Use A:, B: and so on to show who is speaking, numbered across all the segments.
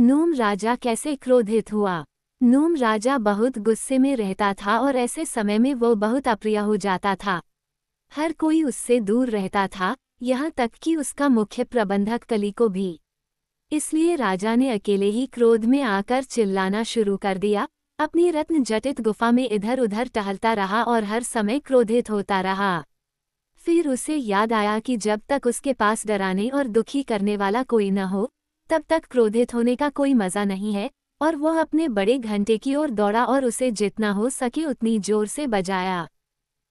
A: नूम राजा कैसे क्रोधित हुआ। नूम राजा बहुत गुस्से में रहता था और ऐसे समय में वो बहुत अप्रिय हो जाता था। हर कोई उससे दूर रहता था, यहाँ तक कि उसका मुख्य प्रबंधक कलिको भी। इसलिए राजा ने अकेले ही क्रोध में आकर चिल्लाना शुरू कर दिया। अपनी रत्न जटित गुफा में इधर उधर टहलता रहा और हर समय क्रोधित होता रहा। फिर उसे याद आया कि जब तक उसके पास डराने और दुखी करने वाला कोई न हो, तब तक क्रोधित होने का कोई मजा नहीं है, और वह अपने बड़े घंटे की ओर दौड़ा और उसे जितना हो सके उतनी जोर से बजाया।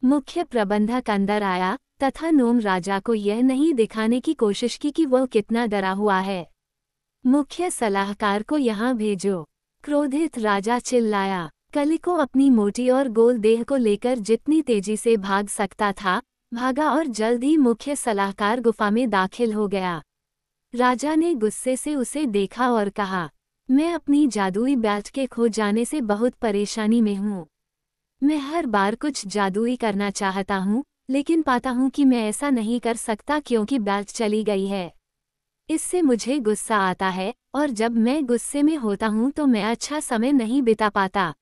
A: मुख्य प्रबंधक अंदर आया तथा नूम राजा को यह नहीं दिखाने की कोशिश की कि वह कितना डरा हुआ है। मुख्य सलाहकार को यहाँ भेजो। क्रोधित राजा चिल्लाया। कलिको अपनी मोटी और गोल देह को लेकर जितनी तेजी से भाग सकता था भागा और जल्द ही मुख्य सलाहकार गुफा में दाखिल हो गया। राजा ने गुस्से से उसे देखा और कहा, मैं अपनी जादुई बैट के खो जाने से बहुत परेशानी में हूँ। मैं हर बार कुछ जादुई करना चाहता हूँ, लेकिन पाता हूँ कि मैं ऐसा नहीं कर सकता क्योंकि बैट चली गई है। इससे मुझे गुस्सा आता है और जब मैं गुस्से में होता हूँ तो मैं अच्छा समय नहीं बिता पाता।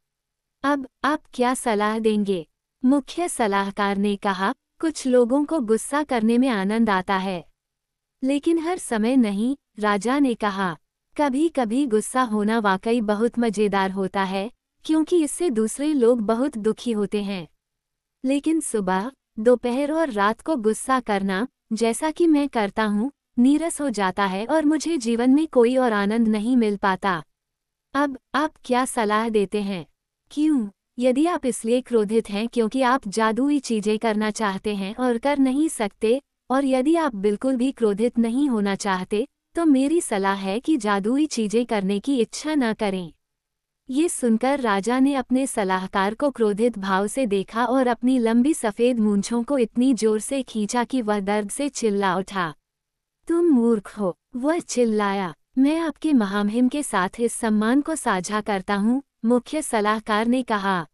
A: अब आप क्या सलाह देंगे? मुख्य सलाहकार ने कहा, कुछ लोगों को गुस्सा करने में आनंद आता है, लेकिन हर समय नहीं। राजा ने कहा, कभी कभी गुस्सा होना वाकई बहुत मजेदार होता है, क्योंकि इससे दूसरे लोग बहुत दुखी होते हैं। लेकिन सुबह, दोपहर और रात को गुस्सा करना, जैसा कि मैं करता हूँ, नीरस हो जाता है और मुझे जीवन में कोई और आनंद नहीं मिल पाता। अब आप क्या सलाह देते हैं? क्यों? यदि आप इसलिए क्रोधित हैं क्योंकि आप जादुई चीजें करना चाहते हैं और कर नहीं सकते, और यदि आप बिल्कुल भी क्रोधित नहीं होना चाहते, तो मेरी सलाह है कि जादुई चीजें करने की इच्छा न करें। ये सुनकर राजा ने अपने सलाहकार को क्रोधित भाव से देखा और अपनी लंबी सफेद मूंछों को इतनी जोर से खींचा कि वह दर्द से चिल्ला उठा। तुम मूर्ख हो, वह चिल्लाया। मैं आपके महामहिम के साथ इस सम्मान को साझा करता हूँ, मुख्य सलाहकार ने कहा।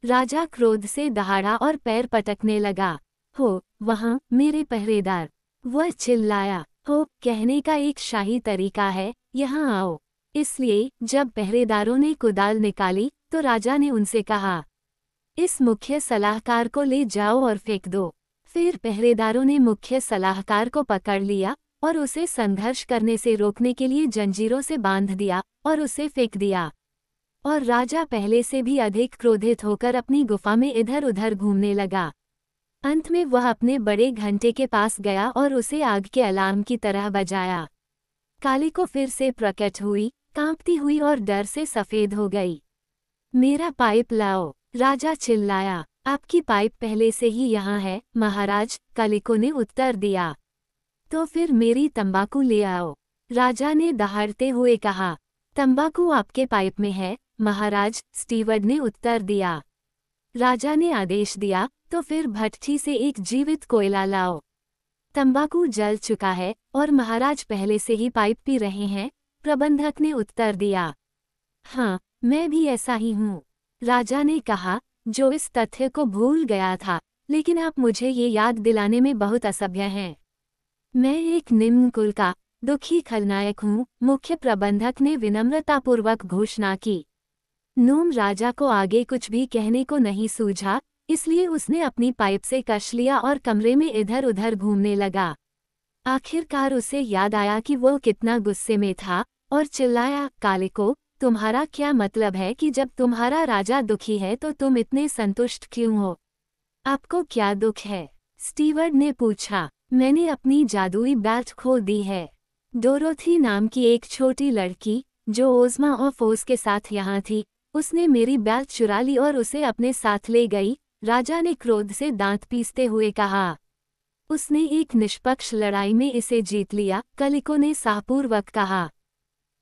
A: राजा क्रोध से दहाड़ा और पैर पटकने लगा। हो, वहाँ मेरे पहरेदार, वह चिल्लाया। हो कहने का एक शाही तरीका है, यहाँ आओ। इसलिए जब पहरेदारों ने कुदाल निकाली तो राजा ने उनसे कहा, इस मुख्य सलाहकार को ले जाओ और फेंक दो। फिर पहरेदारों ने मुख्य सलाहकार को पकड़ लिया और उसे संघर्ष करने से रोकने के लिए जंजीरों से बांध दिया और उसे फेंक दिया। और राजा पहले से भी अधिक क्रोधित होकर अपनी गुफा में इधर उधर घूमने लगा। अंत में वह अपने बड़े घंटे के पास गया और उसे आग के अलार्म की तरह बजाया। कालिको फिर से प्रकट हुई, कांपती हुई और डर से सफेद हो गई। मेरा पाइप लाओ, राजा चिल्लाया। आपकी पाइप पहले से ही यहाँ है, महाराज, कालिको ने उत्तर दिया। तो फिर मेरी तंबाकू ले आओ, राजा ने दहाड़ते हुए कहा। तंबाकू आपके पाइप में है, महाराज, स्टीवर्ड ने उत्तर दिया। राजा ने आदेश दिया, तो फिर भट्ठी से एक जीवित कोयला लाओ। तंबाकू जल चुका है और महाराज पहले से ही पाइप पी रहे हैं, प्रबंधक ने उत्तर दिया। हाँ, मैं भी ऐसा ही हूँ, राजा ने कहा, जो इस तथ्य को भूल गया था, लेकिन आप मुझे ये याद दिलाने में बहुत असभ्य हैं। मैं एक निम्न कुल का दुखी खलनायक हूँ, मुख्य प्रबंधक ने विनम्रतापूर्वक घोषणा की। नूम राजा को आगे कुछ भी कहने को नहीं सूझा, इसलिए उसने अपनी पाइप से कश लिया और कमरे में इधर उधर घूमने लगा। आखिरकार उसे याद आया कि वो कितना गुस्से में था और चिल्लाया, कालिको, तुम्हारा क्या मतलब है कि जब तुम्हारा राजा दुखी है तो तुम इतने संतुष्ट क्यों हो? आपको क्या दुख है? स्टीवर्ड ने पूछा। मैंने अपनी जादुई बैट खो दी है। डोरोथी नाम की एक छोटी लड़की, जो ओज़मा और फोस के साथ यहाँ थी, उसने मेरी बैट चुरा ली और उसे अपने साथ ले गई, राजा ने क्रोध से दांत पीसते हुए कहा। उसने एक निष्पक्ष लड़ाई में इसे जीत लिया, कालिको ने साहपूर्वक कहा।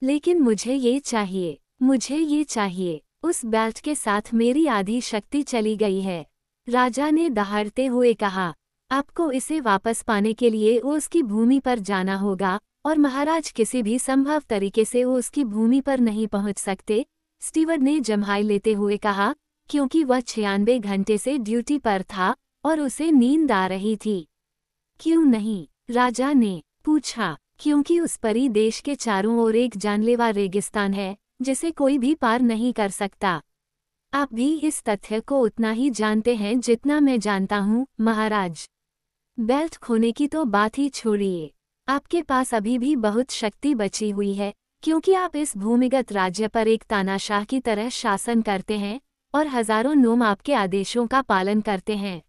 A: लेकिन मुझे ये चाहिए, मुझे ये चाहिए। उस बैट के साथ मेरी आधी शक्ति चली गई है, राजा ने दहाड़ते हुए कहा। आपको इसे वापस पाने के लिए उसकी भूमि पर जाना होगा, और महाराज किसी भी संभव तरीके से उसकी भूमि पर नहीं पहुंच सकते, स्टीवर्ड ने जम्हाई लेते हुए कहा, क्योंकि वह 96 घंटे से ड्यूटी पर था और उसे नींद आ रही थी। क्यों नहीं? राजा ने पूछा। क्योंकि उस परी देश के चारों ओर एक जानलेवा रेगिस्तान है जिसे कोई भी पार नहीं कर सकता। आप भी इस तथ्य को उतना ही जानते हैं जितना मैं जानता हूँ, महाराज। बेल्ट खोने की तो बात ही छोड़िए, आपके पास अभी भी बहुत शक्ति बची हुई है, क्योंकि आप इस भूमिगत राज्य पर एक तानाशाह की तरह शासन करते हैं और हजारों नोम आपके आदेशों का पालन करते हैं।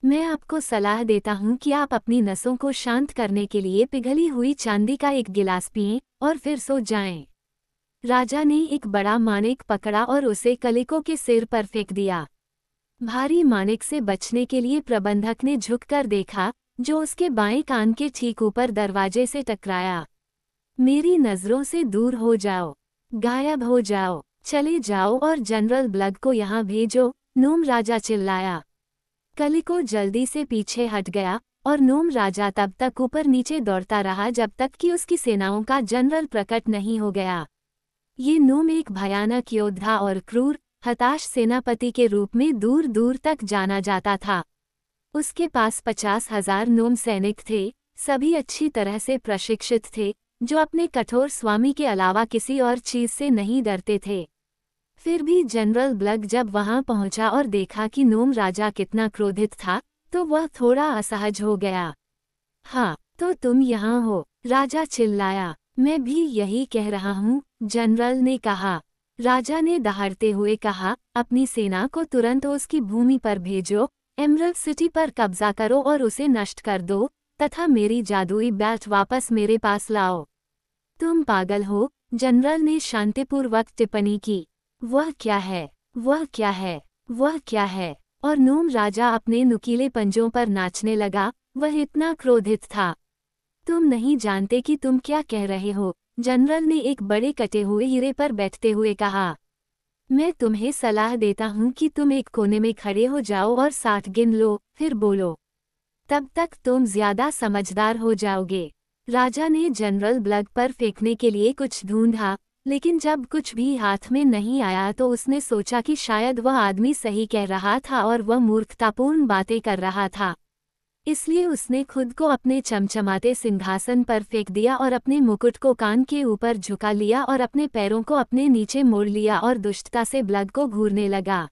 A: मैं आपको सलाह देता हूँ कि आप अपनी नसों को शांत करने के लिए पिघली हुई चांदी का एक गिलास पिएं और फिर सो जाएं। राजा ने एक बड़ा माणिक पकड़ा और उसे कलिको के सिर पर फेंक दिया। भारी माणिक से बचने के लिए प्रबंधक ने झुककर देखा, जो उसके बाएं कान के ठीक ऊपर दरवाजे से टकराया। मेरी नजरों से दूर हो जाओ, गायब हो जाओ, चले जाओ और जनरल ब्लग को यहाँ भेजो, नोम राजा चिल्लाया। कलिको जल्दी से पीछे हट गया और नोम राजा तब तक ऊपर नीचे दौड़ता रहा जब तक कि उसकी सेनाओं का जनरल प्रकट नहीं हो गया। ये नोम एक भयानक योद्धा और क्रूर, हताश सेनापति के रूप में दूर दूर तक जाना जाता था। उसके पास 50,000 नोम सैनिक थे, सभी अच्छी तरह से प्रशिक्षित थे, जो अपने कठोर स्वामी के अलावा किसी और चीज से नहीं डरते थे। फिर भी जनरल ब्लग जब वहां पहुंचा और देखा कि नोम राजा कितना क्रोधित था, तो वह थोड़ा असहज हो गया। हाँ, तो तुम यहाँ हो, राजा चिल्लाया। मैं भी यही कह रहा हूँ, जनरल ने कहा। राजा ने दहाड़ते हुए कहा, अपनी सेना को तुरंत उसकी भूमि पर भेजो, एमरल्ड सिटी पर कब्जा करो और उसे नष्ट कर दो, तथा मेरी जादुई बेल्ट वापस मेरे पास लाओ। तुम पागल हो, जनरल ने शांतिपूर्वक टिप्पणी की। वह क्या है? वह क्या है? वह क्या है? और नोम राजा अपने नुकीले पंजों पर नाचने लगा, वह इतना क्रोधित था। तुम नहीं जानते कि तुम क्या कह रहे हो, जनरल ने एक बड़े कटे हुए हीरे पर बैठते हुए कहा। मैं तुम्हें सलाह देता हूँ कि तुम एक कोने में खड़े हो जाओ और 60 गिन लो, फिर बोलो। तब तक तुम ज्यादा समझदार हो जाओगे। राजा ने जनरल ब्लग पर फेंकने के लिए कुछ ढूंढा, लेकिन जब कुछ भी हाथ में नहीं आया तो उसने सोचा कि शायद वह आदमी सही कह रहा था और वह मूर्खतापूर्ण बातें कर रहा था। इसलिए उसने खुद को अपने चमचमाते सिंहासन पर फेंक दिया और अपने मुकुट को कान के ऊपर झुका लिया और अपने पैरों को अपने नीचे मोड़ लिया और दुष्टता से ब्लग को घूरने लगा।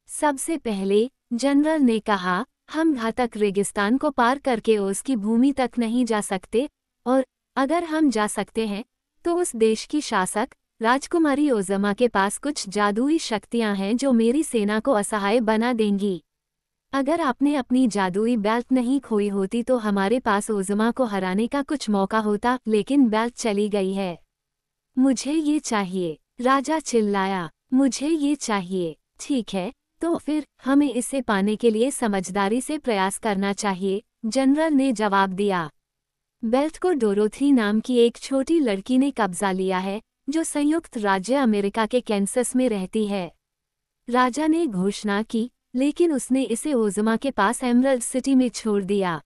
A: सबसे पहले, जनरल ने कहा, हम घातक रेगिस्तान को पार करके उसकी भूमि तक नहीं जा सकते, और अगर हम जा सकते हैं तो उस देश की शासक राजकुमारी ओज़मा के पास कुछ जादुई शक्तियां हैं जो मेरी सेना को असहाय बना देंगी। अगर आपने अपनी जादुई बेल्ट नहीं खोई होती तो हमारे पास ओज़मा को हराने का कुछ मौका होता, लेकिन बेल्ट चली गई है। मुझे ये चाहिए, राजा चिल्लाया। मुझे ये चाहिए। ठीक है, तो फिर हमें इसे पाने के लिए समझदारी से प्रयास करना चाहिए, जनरल ने जवाब दिया। बेल्ट को डोरोथी नाम की एक छोटी लड़की ने कब्जा लिया है, जो संयुक्त राज्य अमेरिका के कैंसस में रहती है। राजा ने घोषणा की, लेकिन उसने इसे ओज़मा के पास एमरल्ड सिटी में छोड़ दिया।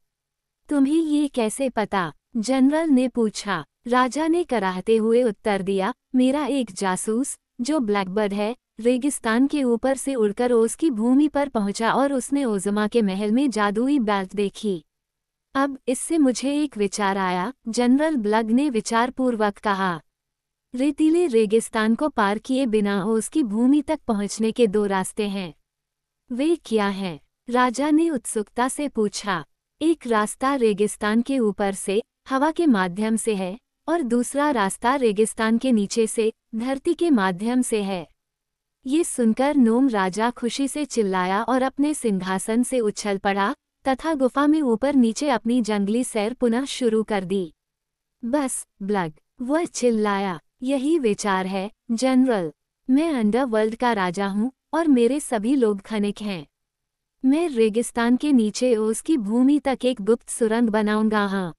A: तुम्हें ये कैसे पता? जनरल ने पूछा। राजा ने कराहते हुए उत्तर दिया, मेरा एक जासूस, जो ब्लैकबर्ड है, रेगिस्तान के ऊपर से उड़कर उसकी भूमि पर पहुंचा और उसने ओज़मा के महल में जादुई बेल्ट देखी। अब इससे मुझे एक विचार आया, जनरल ब्लग ने विचारपूर्वक कहा। रेतीले रेगिस्तान को पार किए बिना उसकी भूमि तक पहुंचने के 2 रास्ते हैं। वे क्या हैं? राजा ने उत्सुकता से पूछा। एक रास्ता रेगिस्तान के ऊपर से, हवा के माध्यम से है, और दूसरा रास्ता रेगिस्तान के नीचे से, धरती के माध्यम से है। ये सुनकर नोम राजा खुशी से चिल्लाया और अपने सिंहासन से उछल पड़ा, तथा गुफा में ऊपर नीचे अपनी जंगली सैर पुनः शुरू कर दी। बस, ब्लग, वह चिल्लाया, यही विचार है, जनरल। मैं अंडरवर्ल्ड का राजा हूँ, और मेरे सभी लोग खनिक हैं। मैं रेगिस्तान के नीचे उसकी भूमि तक एक गुप्त सुरंग बनाऊंगा, हाँ,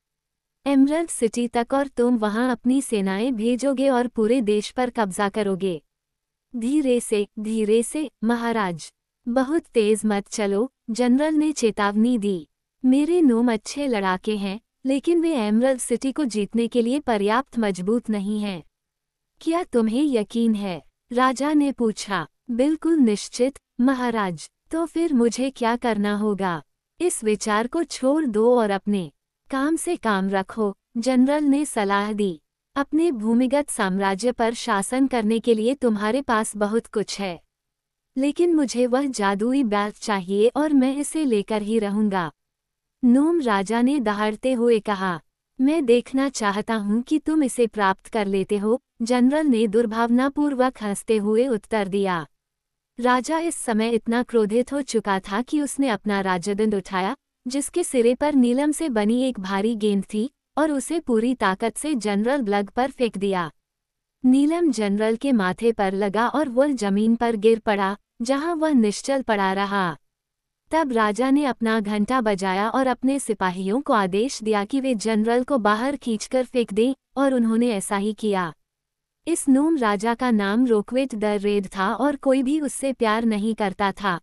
A: एमरल्ड सिटी तक, और तुम वहां अपनी सेनाएं भेजोगे और पूरे देश पर कब्जा करोगे। धीरे से, महाराज। बहुत तेज मत चलो, जनरल ने चेतावनी दी। मेरे नोम अच्छे लड़ाके हैं, लेकिन वे एमरल्ड सिटी को जीतने के लिए पर्याप्त मजबूत नहीं हैं। क्या तुम्हें यकीन है? राजा ने पूछा। बिल्कुल निश्चित, महाराज। तो फिर मुझे क्या करना होगा? इस विचार को छोड़ दो और अपने काम से काम रखो, जनरल ने सलाह दी। अपने भूमिगत साम्राज्य पर शासन करने के लिए तुम्हारे पास बहुत कुछ है, लेकिन मुझे वह जादुई बेल्ट चाहिए और मैं इसे लेकर ही रहूंगा। नूम राजा ने दहाड़ते हुए कहा, मैं देखना चाहता हूं कि तुम इसे प्राप्त कर लेते हो। जनरल ने दुर्भावनापूर्वक हंसते हुए उत्तर दिया। राजा इस समय इतना क्रोधित हो चुका था कि उसने अपना राजदंड उठाया, जिसके सिरे पर नीलम से बनी एक भारी गेंद थी, और उसे पूरी ताकत से जनरल ब्लग पर फेंक दिया। नीलम जनरल के माथे पर लगा और वह जमीन पर गिर पड़ा, जहां वह निश्चल पड़ा रहा। तब राजा ने अपना घंटा बजाया और अपने सिपाहियों को आदेश दिया कि वे जनरल को बाहर खींचकर फेंक दें, और उन्होंने ऐसा ही किया। इस नूम राजा का नाम रोकवेट द रेड था और कोई भी उससे प्यार नहीं करता था।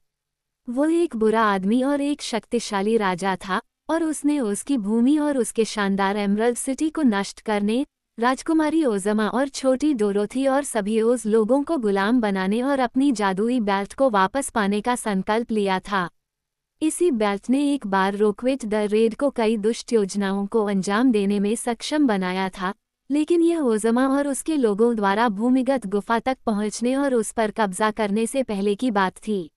A: वो एक बुरा आदमी और एक शक्तिशाली राजा था, और उसने उसकी भूमि और उसके शानदार एमरल्ड सिटी को नष्ट करने, राजकुमारी ओज़मा और छोटी डोरोथी और सभी ओज़ लोगों को गुलाम बनाने और अपनी जादुई बेल्ट को वापस पाने का संकल्प लिया था। इसी बेल्ट ने एक बार रोकवेट द रेड को कई दुष्ट योजनाओं को अंजाम देने में सक्षम बनाया था, लेकिन यह ओज़मा और उसके लोगों द्वारा भूमिगत गुफा तक पहुंचने और उस पर कब्जा करने से पहले की बात थी।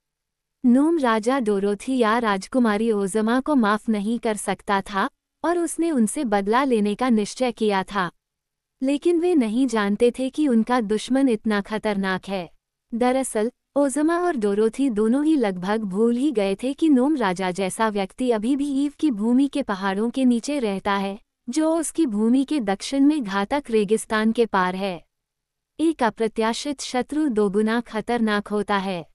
A: नूम राजा डोरोथी या राजकुमारी ओज़मा को माफ नहीं कर सकता था, और उसने उनसे बदला लेने का निश्चय किया था। लेकिन वे नहीं जानते थे कि उनका दुश्मन इतना खतरनाक है। दरअसल ओज़मा और डोरोथी दोनों ही लगभग भूल ही गए थे कि नोम राजा जैसा व्यक्ति अभी भी ईव की भूमि के पहाड़ों के नीचे रहता है, जो उसकी भूमि के दक्षिण में घातक रेगिस्तान के पार है। एक अप्रत्याशित शत्रु दोगुना खतरनाक होता है।